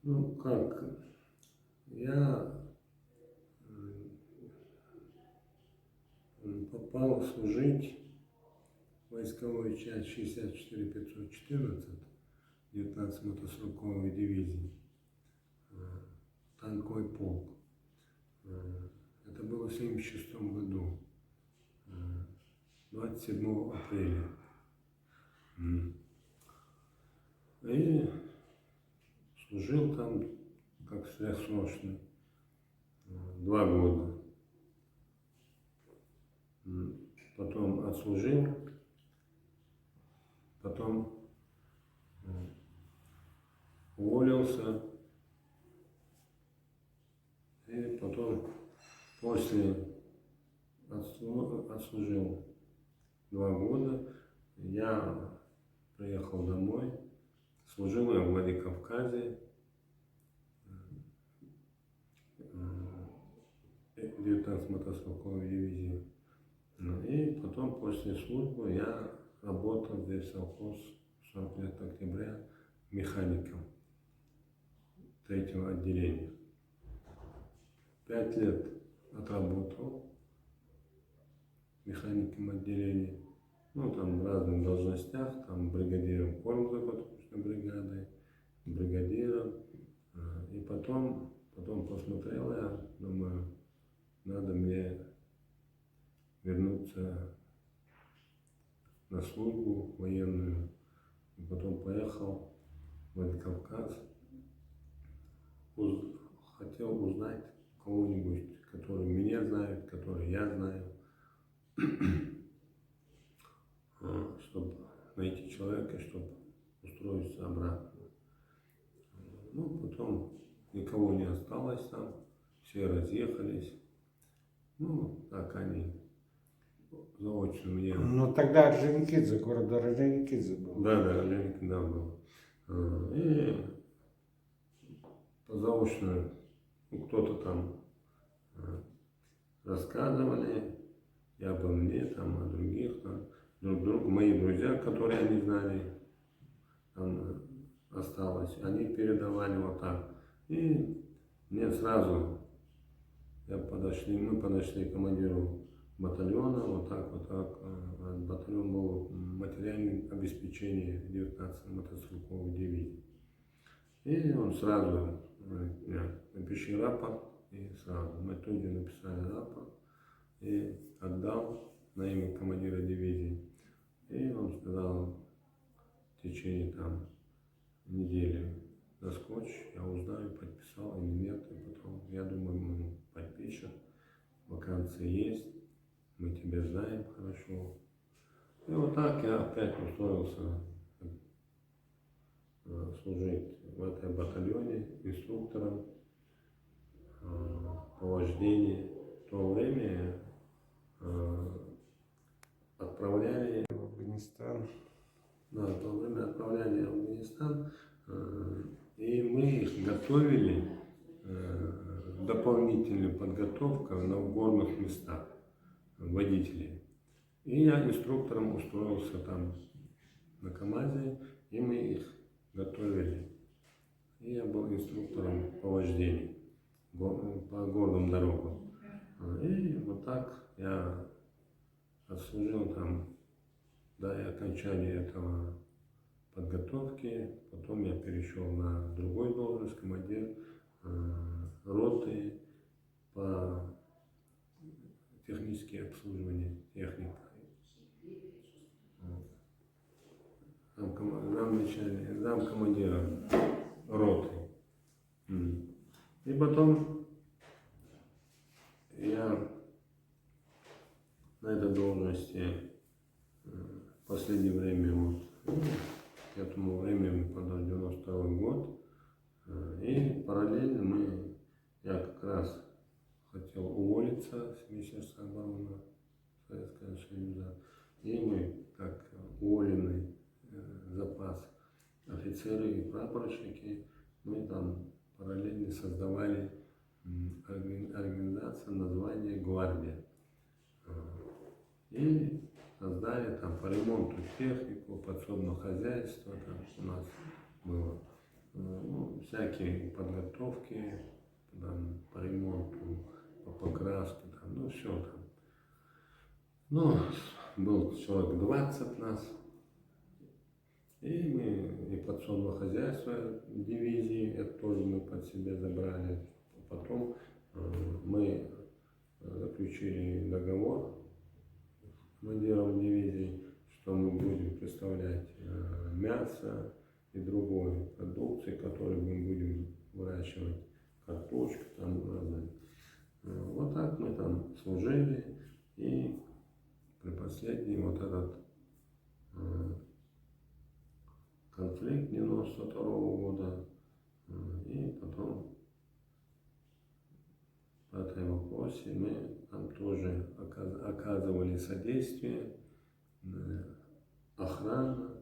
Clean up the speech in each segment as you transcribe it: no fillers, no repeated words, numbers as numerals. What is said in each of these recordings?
Ну как, я попал служить в войсковую часть 64-514, 19 мотострелковой дивизии, танковый полк. Это было в 1976 году, 27 апреля. И служил там как сверхсрочный 2 года. Потом отслужил, потом уволился, и потом после отслужил 2 года, я приехал домой, служил я в Владикавказе, 19 мотострелковой дивизии. И потом после службы я работал здесь в совхоз 40 лет октября механиком 3-го отделения. 5 лет отработал механиком отделения, ну там в разных должностях, там бригадиром кормзаводской бригады, бригадиром. И потом посмотрел я, думаю, надо мне вернуться на службу военную. И потом поехал в Владикавказ, хотел узнать кого-нибудь, который меня знает, который я знаю, чтобы найти человека, чтобы устроиться обратно. Ну, потом никого не осталось там, все разъехались. Ну, так они заочно мне... Ну тогда Орджоникидзе, город Орджоникидзе был. Да, Орджоникидзе, да, был. И заочно кто-то там рассказывали и обо мне, там, о других, там, друг другу. Мои друзья, которые они знали, там осталось, они передавали вот так. И мне сразу мы подошли к командиру батальона, вот так. Батальон был материальное обеспечение 19-й мотострелковой дивизии. И он сразу говорит: напиши рапорт, и сразу. Мы тут же написали рапорт и отдал на имя командира дивизии. И он сказал, в течение там недели заскочь, я узнаю, подписал или нет. И потом, я думаю, подпишет, вакансии есть, мы тебя знаем хорошо. И вот так я опять устроился служить в этом батальоне инструктором по вождению. В то время отправляли В Афганистан. Да, в то время отправляли в Афганистан, и мы их готовили, дополнительную подготовку в горных местах, водителей. И я инструктором устроился там на КамАЗе, и мы их готовили. И я был инструктором по вождению по горным дорогам. И вот так я отслужил там до окончания этого подготовки. Потом я перешел на другой должность, командир роты по техническому обслуживанию техники. Замкомандира роты. И потом я на этой должности в последнее время, вот, к этому времени подал 92 год, и параллельно я как раз хотел уволиться с Министерства обороны Советского Союза, и мы, как уволенный запас офицеры и прапорщики, мы там параллельно создавали организацию названия «Гвардия». И создали там по ремонту технику, подсобного хозяйства, там у нас было. ну, всякие подготовки там, по ремонту, по покраске, там, ну все там. Ну, был человек 20 нас, и мы и подсобное хозяйство дивизии, это тоже мы под себя забрали. Потом мы заключили договор с командиром дивизии, что мы будем представлять мясо и другой продукции, которую мы будем выращивать, картошку там разные. Вот так мы там служили, и при последнем вот этот конфликт 92 года, и потом в этой вопросе мы там тоже оказывали содействие, охрана,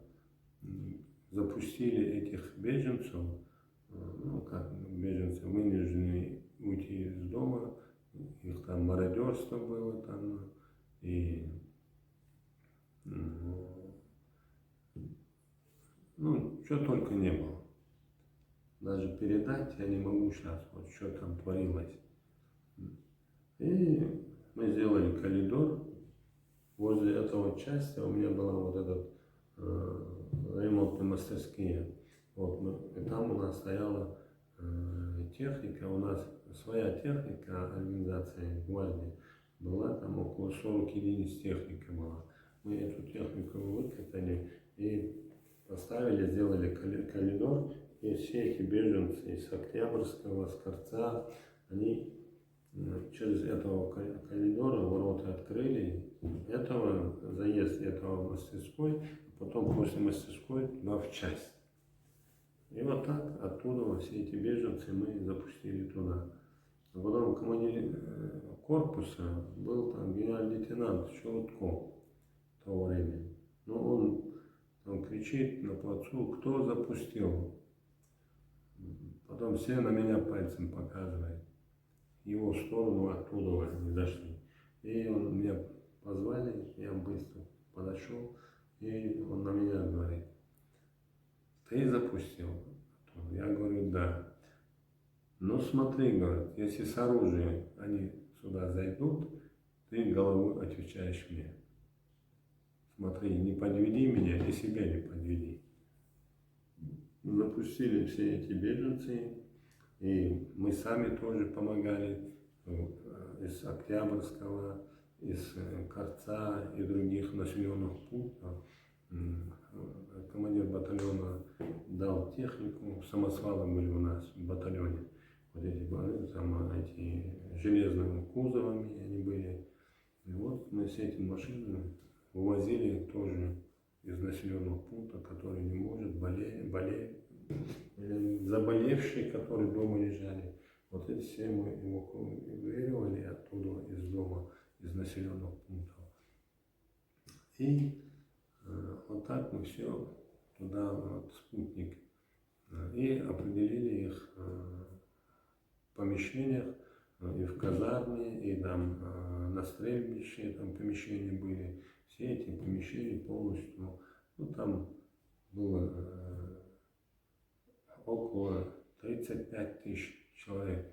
запустили этих беженцев, ну как беженцы, вынуждены уйти из дома, их там мародерство было там, и ну, что только не было. Даже передать я не могу сейчас, вот что там творилось. И мы сделали коридор. Возле этого части у меня была вот этот ремонтные мастерские. Вот, и там у нас стояла техника, у нас своя техника организации гвардии была, там около 40 единиц техника была. Мы эту технику выкатали и поставили, сделали коридор, и все эти беженцы из Октябрьского, с Корца, они через этого коридора ворота открыли, заезд этого в мастерской, потом после мастерской туда в часть. И вот так оттуда все эти беженцы мы запустили туда. А потом командир корпуса был там генерал-лейтенант Шелудков в то время. Но он там кричит на плацу, кто запустил. Потом все на меня пальцем показывают. Его сторону оттуда не зашли. И он меня позвали, я быстро подошел, и он на меня говорит, ты запустил? Я говорю, да. Ну смотри, говорит, если с оружием они сюда зайдут, ты головой отвечаешь мне. Смотри, не подведи меня и себя не подведи. Запустили все эти беженцы, и мы сами тоже помогали из Октябрьского, из Корца и других населенных пунктов. Командир батальона дал технику, самосвалы были у нас в батальоне. Вот эти железными кузовами они были. И вот мы с этими машинами вывозили тоже из населенного пункта, который не может, заболевшие, которые дома лежали. Вот эти все мы эвакуировали оттуда, из дома, из населенного пункта. И вот так мы все туда, вот, спутник, и определили их в помещениях, и в казарме, и там на стрельбище, там помещения были. Все эти помещения полностью, ну там было около 35 тысяч человек,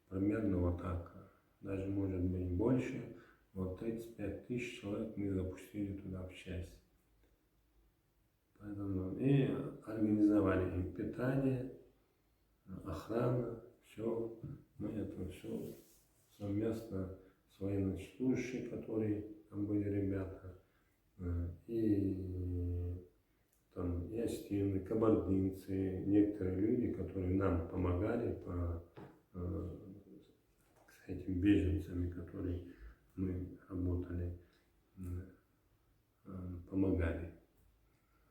примерно вот так, даже может быть больше, вот 35 тысяч человек мы запустили туда в часть. Поэтому и организовали им питание, охрана, все, мы это все совместно с военнослужащими, которые там были ребята, и там и остины, кабардинцы, некоторые люди, которые нам помогали с этими беженцами, которые мы работали, помогали.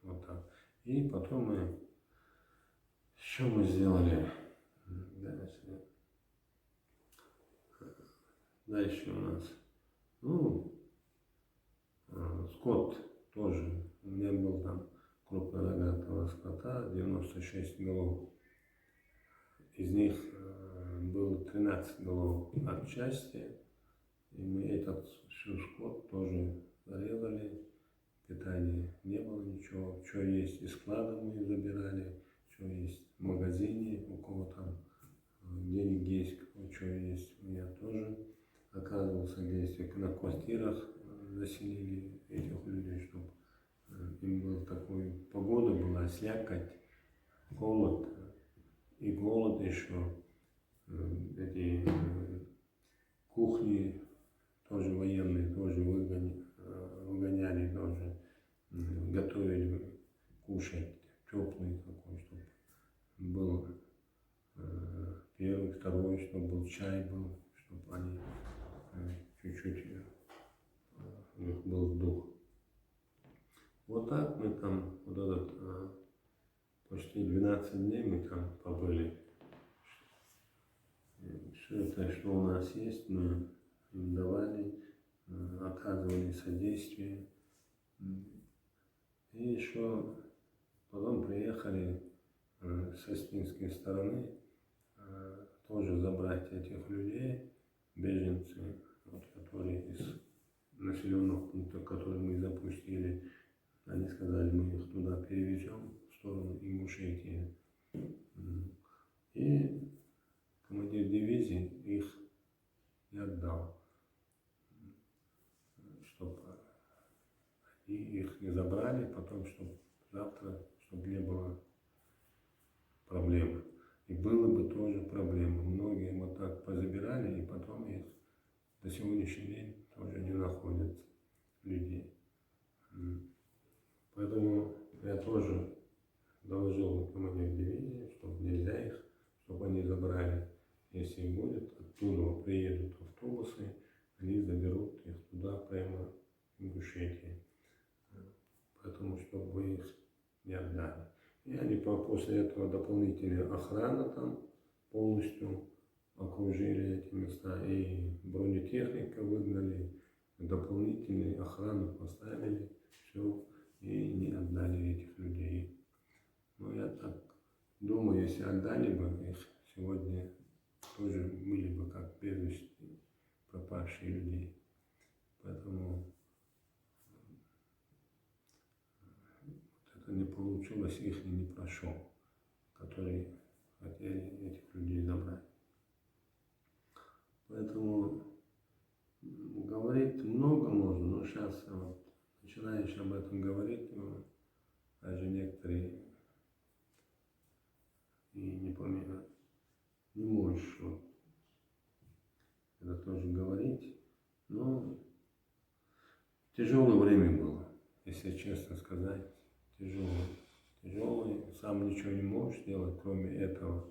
Вот так. И потом что мы сделали? Дальше у нас, ну, скот тоже. У меня был там крупнорогатого скота, 96 голов. Из них было 13 голов от части. И мы этот всю скот тоже зарезали. Питания не было ничего. Что есть из склада мы забирали, что есть в магазине, у кого там денег есть, кто что есть. Я тоже оказывал содействие на квартирах, заселили этих людей, чтобы им была такой погода была, слякоть, холод и голод еще. Эти кухни тоже военные, тоже выгоняли, тоже готовили кушать теплый такой, чтобы был первый, второй, чтобы был чай был, чтобы они чуть-чуть у них был дух. Вот так мы там, вот этот, почти 12 дней мы там побыли. Все это, что у нас есть, мы им давали, оказывали содействие. И еще потом приехали с эстонской стороны тоже забрать этих людей, беженцы, вот, которые из населенных пунктов, которые мы запустили. Они сказали, мы их туда перевезем, в сторону Ингушетии. И командир дивизии их не отдал, чтобы их не забрали, потом, чтобы завтра, чтобы не было проблем. И было бы тоже проблема. Многие вот так позабирали, и потом их до сегодняшний день тоже не находят людей. Поэтому я тоже доложил командиру дивизии, чтобы нельзя их, чтобы они забрали. Если и будет, оттуда приедут автобусы, они заберут их туда, прямо в Ингушетии. Поэтому, чтобы их не отдали. И они после этого дополнительная охрана там полностью окружили эти места, и бронетехника выгнали, дополнительную охрану поставили, все, и не отдали этих людей. Но я так думаю, если отдали бы их, сегодня тоже были бы как без вести пропавшие людей. Поэтому это не получилось, их не прошел, которые хотели этих людей забрать. Поэтому говорить много можно, но сейчас вот, начинаешь об этом говорить, но даже некоторые и не помню, не можешь вот, это тоже говорить. Но тяжелое время было, если честно сказать, тяжелое. Сам ничего не можешь делать, кроме этого.